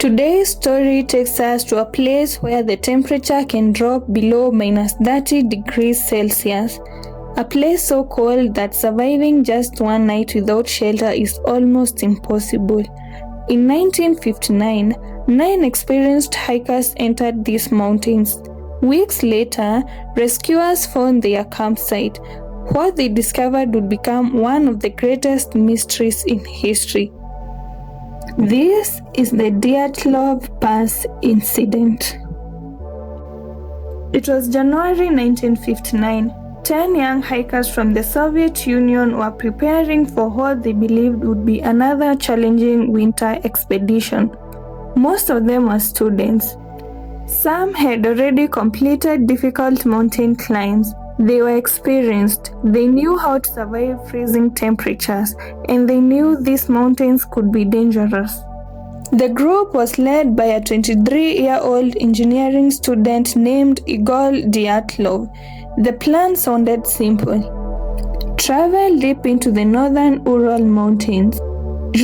Today's story takes us to a place where the temperature can drop below -30 degrees Celsius. A place so cold that surviving just one night without shelter is almost impossible. In 1959, 9 experienced hikers entered these mountains. Weeks later, rescuers found their campsite. What they discovered would become one of the greatest mysteries in history. This is the Dyatlov Pass Incident. It was January 1959. 10 young hikers from the Soviet Union were preparing for what they believed would be another challenging winter expedition. Most of them were students. Some had already completed difficult mountain climbs. They were experienced. They knew how to survive freezing temperatures, and they knew these mountains could be dangerous. The group was led by a 23-year-old engineering student named Igor Dyatlov. The plan sounded simple. Travel deep into the northern Ural Mountains,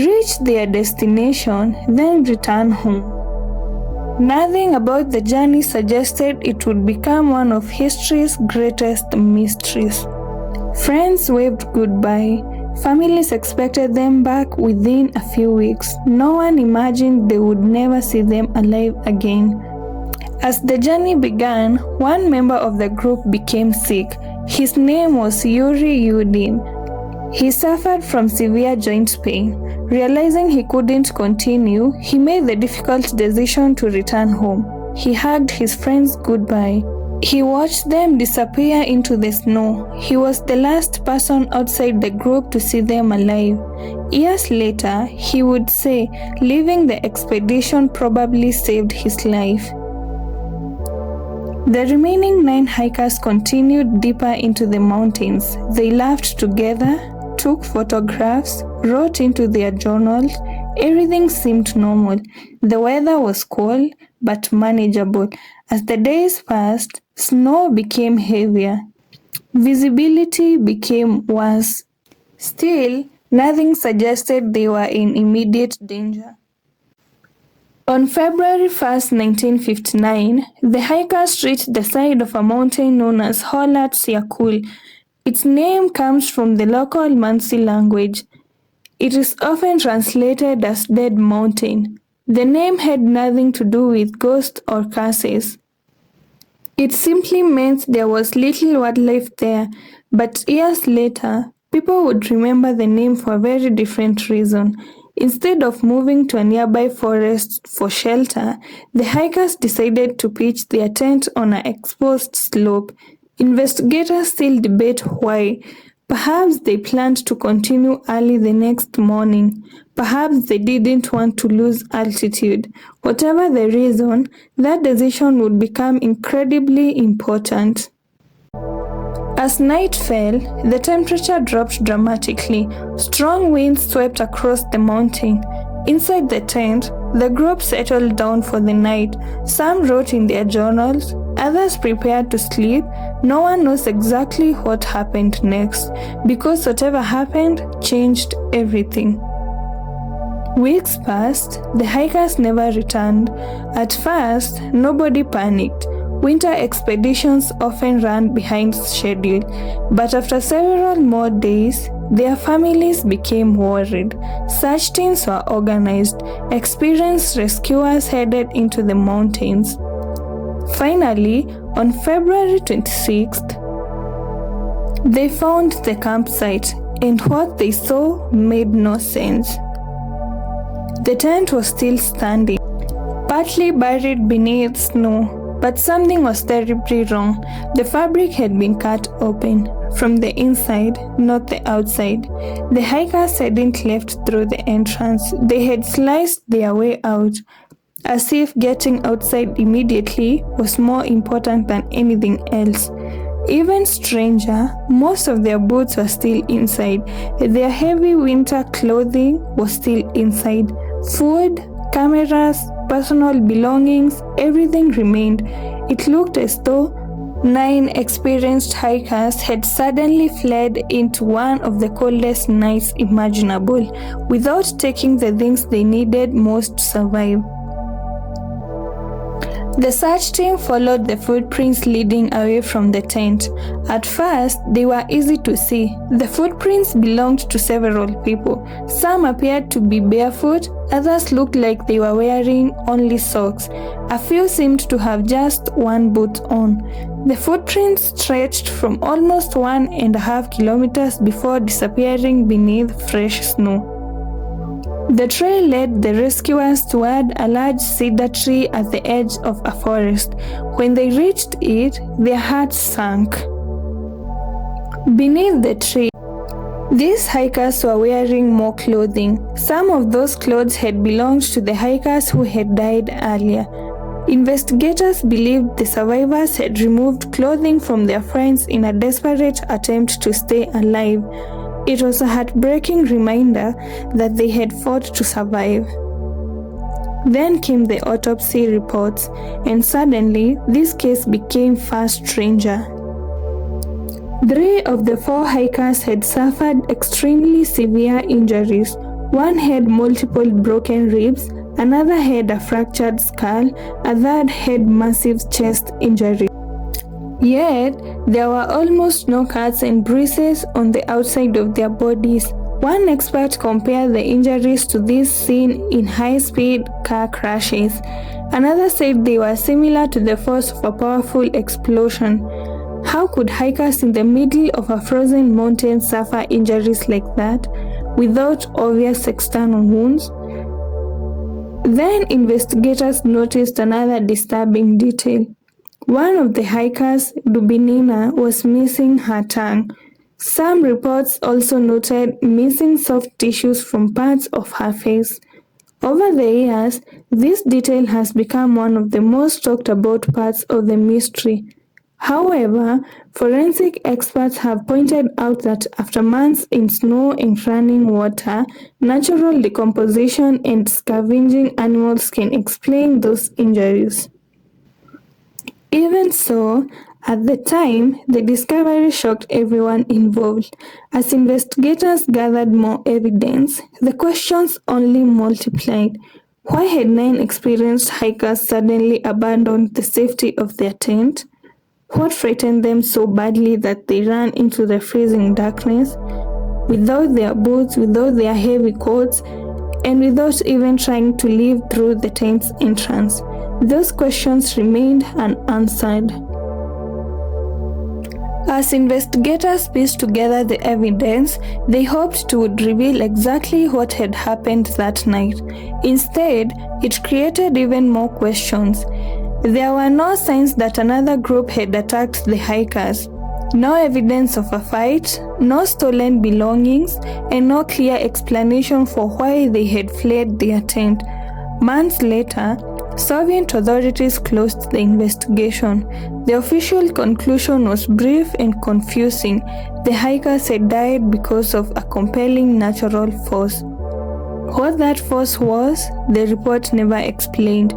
reach their destination, then return home. Nothing about the journey suggested it would become one of history's greatest mysteries. Friends waved goodbye. Families expected them back within a few weeks. No one imagined they would never see them alive again. As the journey began, one member of the group became sick. His name was Yuri Yudin. He suffered from severe joint pain. Realizing he couldn't continue, he made the difficult decision to return home. He hugged his friends goodbye. He watched them disappear into the snow. He was the last person outside the group to see them alive. Years later, he would say leaving the expedition probably saved his life. The remaining 9 hikers continued deeper into the mountains. They laughed together, took photographs, wrote into their journals. Everything seemed normal. The weather was cold but manageable. As the days passed, snow became heavier. Visibility became worse. Still, nothing suggested they were in immediate danger. On February 1st, 1959, the hikers reached the side of a mountain known as Holat Syakul. Its name comes from the local Mansi language. It is often translated as Dead Mountain. The name had nothing to do with ghosts or curses. It simply meant there was little wildlife there, but years later, people would remember the name for a very different reason. Instead of moving to a nearby forest for shelter, the hikers decided to pitch their tent on an exposed slope. Investigators still debate why. Perhaps they planned to continue early the next morning. Perhaps they didn't want to lose altitude. Whatever the reason, that decision would become incredibly important. As night fell, the temperature dropped dramatically. Strong winds swept across the mountain. Inside the tent, the group settled down for the night. Some wrote in their journals, others prepared to sleep. No one knows exactly what happened next, because whatever happened changed everything. Weeks passed, the hikers never returned. At first, nobody panicked. Winter expeditions often ran behind schedule, but after several more days, their families became worried. Search teams were organized. Experienced rescuers headed into the mountains. Finally, on February 26th, they found the campsite, and what they saw made no sense. The tent was still standing, partly buried beneath snow. But something was terribly wrong. The fabric had been cut open from the inside, not the outside. The hikers hadn't left through the entrance. They had sliced their way out, as if getting outside immediately was more important than anything else. Even stranger, most of their boots were still inside. Their heavy winter clothing was still inside. Food, cameras, personal belongings, everything remained. It looked as though 9 experienced hikers had suddenly fled into one of the coldest nights imaginable, without taking the things they needed most to survive. The search team followed the footprints leading away from the tent. At first, they were easy to see. The footprints belonged to several people. Some appeared to be barefoot, others looked like they were wearing only socks. A few seemed to have just one boot on. The footprints stretched from almost 1.5 kilometers before disappearing beneath fresh snow. The trail led the rescuers toward a large cedar tree at the edge of a forest. When they reached it, their hearts sank. Beneath the tree, these hikers were wearing more clothing. Some of those clothes had belonged to the hikers who had died earlier. Investigators believed the survivors had removed clothing from their friends in a desperate attempt to stay alive. It was a heartbreaking reminder that they had fought to survive. Then came the autopsy reports, and suddenly this case became far stranger. 3 of the 4 hikers had suffered extremely severe injuries. One had multiple broken ribs, another had a fractured skull, a third had massive chest injuries. Yet, there were almost no cuts and bruises on the outside of their bodies. One expert compared the injuries to these seen in high-speed car crashes. Another said they were similar to the force of a powerful explosion. How could hikers in the middle of a frozen mountain suffer injuries like that, without obvious external wounds? Then investigators noticed another disturbing detail. One of the hikers, Dubinina, was missing her tongue. Some reports also noted missing soft tissues from parts of her face. Over the years, this detail has become one of the most talked about parts of the mystery. However, forensic experts have pointed out that after months in snow and running water, natural decomposition and scavenging animals can explain those injuries. Even so, at the time, the discovery shocked everyone involved. As investigators gathered more evidence, the questions only multiplied. Why had 9 experienced hikers suddenly abandoned the safety of their tent? What frightened them so badly that they ran into the freezing darkness, without their boots, without their heavy coats, and without even trying to leave through the tent's entrance? Those questions remained unanswered. As investigators pieced together the evidence, they hoped it would reveal exactly what had happened that night. Instead, it created even more questions. There were no signs that another group had attacked the hikers. No evidence of a fight, no stolen belongings, and no clear explanation for why they had fled their tent. Months later, Soviet authorities closed the investigation. The official conclusion was brief and confusing. The hikers had died because of a compelling natural force. What that force was, the report never explained.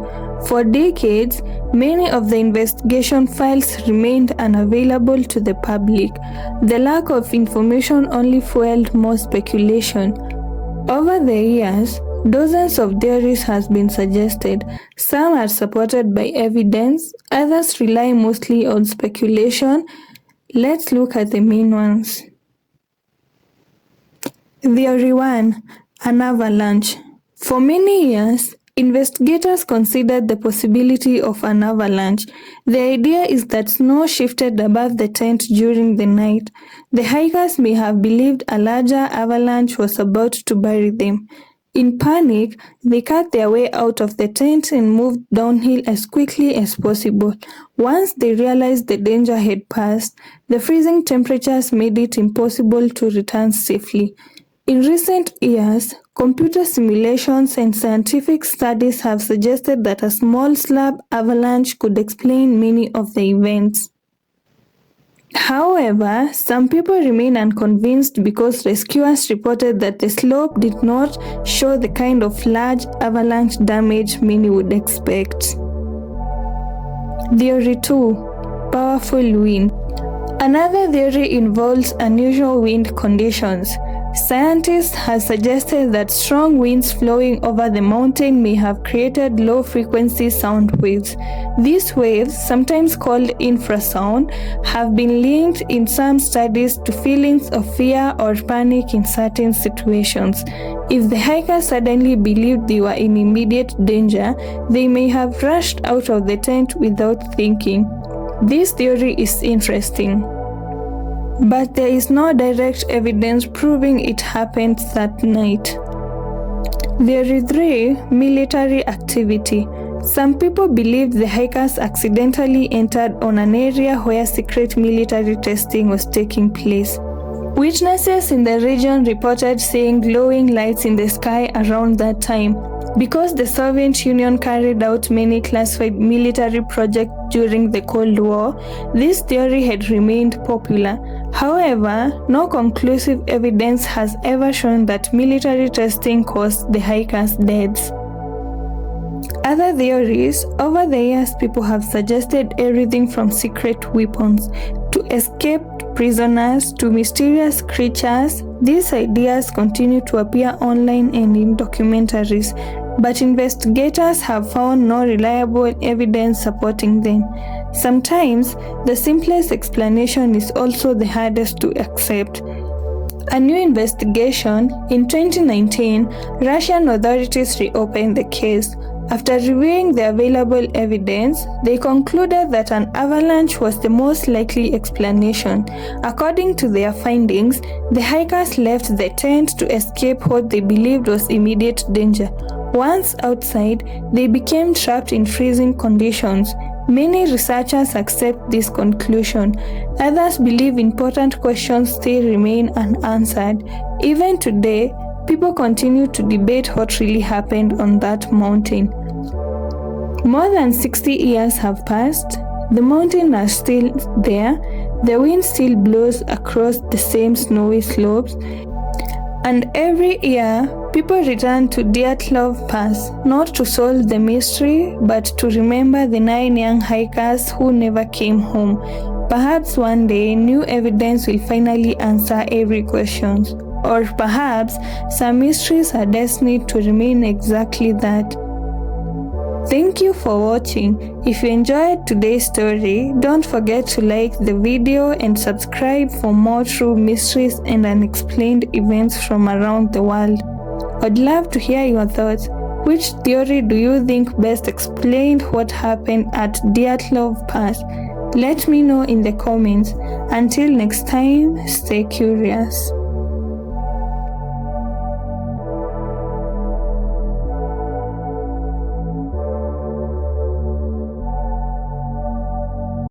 For decades, many of the investigation files remained unavailable to the public. The lack of information only fueled more speculation. Over the years, dozens of theories have been suggested. Some are supported by evidence, others rely mostly on speculation. Let's look at the main ones. Theory 1. An avalanche. For many years, investigators considered the possibility of an avalanche. The idea is that snow shifted above the tent during the night. The hikers may have believed a larger avalanche was about to bury them. In panic, they cut their way out of the tent and moved downhill as quickly as possible. Once they realized the danger had passed, the freezing temperatures made it impossible to return safely. In recent years, computer simulations and scientific studies have suggested that a small slab avalanche could explain many of the events. However, some people remain unconvinced because rescuers reported that the slope did not show the kind of large avalanche damage many would expect. Theory 2. Powerful wind. Another theory involves unusual wind conditions. Scientists have suggested that strong winds flowing over the mountain may have created low-frequency sound waves. These waves, sometimes called infrasound, have been linked in some studies to feelings of fear or panic in certain situations. If the hikers suddenly believed they were in immediate danger, they may have rushed out of the tent without thinking. This theory is interesting, but there is no direct evidence proving it happened that night. Theory 3. Military activity. Some people believed the hikers accidentally entered on an area where secret military testing was taking place. Witnesses in the region reported seeing glowing lights in the sky around that time. Because the Soviet Union carried out many classified military projects during the Cold War, this theory had remained popular. However, no conclusive evidence has ever shown that military testing caused the hikers' deaths. Other theories, over the years people have suggested everything from secret weapons to escaped prisoners to mysterious creatures. These ideas continue to appear online and in documentaries, but investigators have found no reliable evidence supporting them. Sometimes, the simplest explanation is also the hardest to accept. A new investigation in 2019, Russian authorities reopened the case. After reviewing the available evidence, they concluded that an avalanche was the most likely explanation. According to their findings, the hikers left the tent to escape what they believed was immediate danger. Once outside, they became trapped in freezing conditions. Many researchers accept this conclusion. Others believe important questions still remain unanswered. Even today, people continue to debate what really happened on that mountain. More than 60 years have passed. The mountains are still there. The wind still blows across the same snowy slopes. And every year, people return to Dyatlov Pass, not to solve the mystery, but to remember the 9 young hikers who never came home. Perhaps one day, new evidence will finally answer every question. Or perhaps some mysteries are destined to remain exactly that. Thank you for watching. If you enjoyed today's story, don't forget to like the video and subscribe for more true mysteries and unexplained events from around the world. I'd love to hear your thoughts. Which theory do you think best explained what happened at Dyatlov Pass? Let me know in the comments. Until next time, stay curious.